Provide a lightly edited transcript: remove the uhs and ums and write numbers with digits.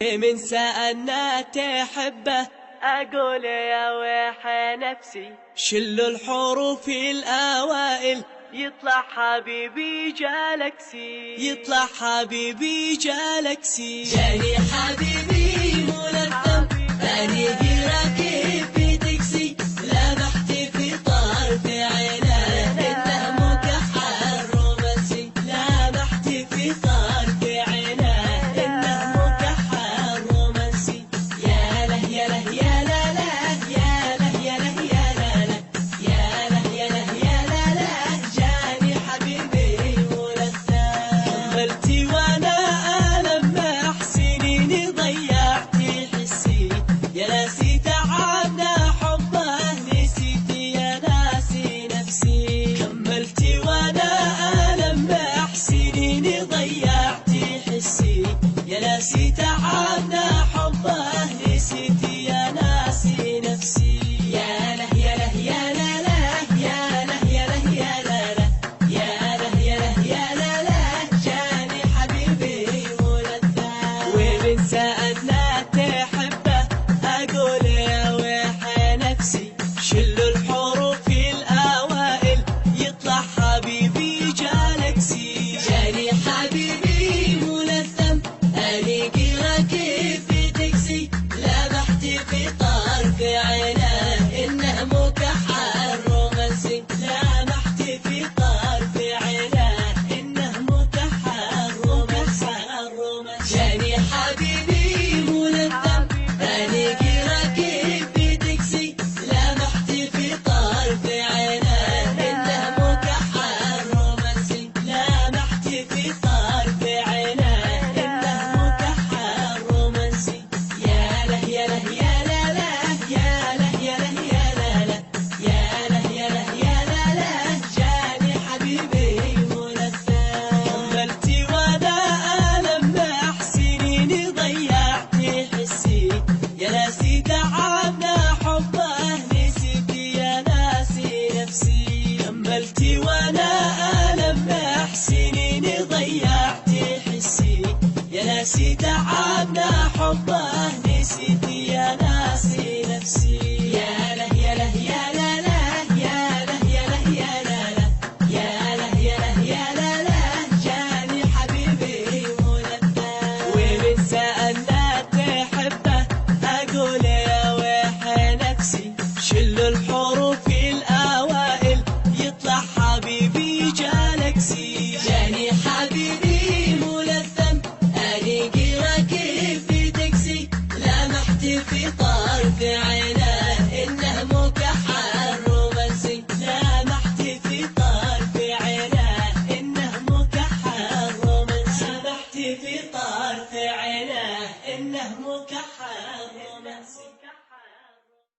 من سألنا تحبه أقول يا ويح نفسي شل الحروف الأوائل يطلع حبيبي جالكسي يطلع حبيبي جالكسي جاني حبيبي ملثم طريقي راكب في تاكسي لمحت في طرف عينه انه مكحل رومانسي لمحت في طرف عينه انه مكحل رومانسي يا له يا له يا لا لا يا له يا له يا لا لا يا له يا له يا لا لا جاني حبيبي ملثم كملتي وانا لما سنيني ضيعتي حسي يا ناسي تعبنا حبه نسيتي يا ناسي نفسي كملتي وانا لما سنيني ضيعتي حسي يا ناسي تعبنا حبه نسيتي يا ناسي نفسي يا له يا له يا لا لا يا له يا له يا لا لا يا له يا له يا لا لا جاني حبيبي ملثم ومن سألنا تحبه أقول يا ويح نفسي شل الحروف الأوائل يطلع حبيبي جالكسي جاني حبيبي ملثم أليقي راكب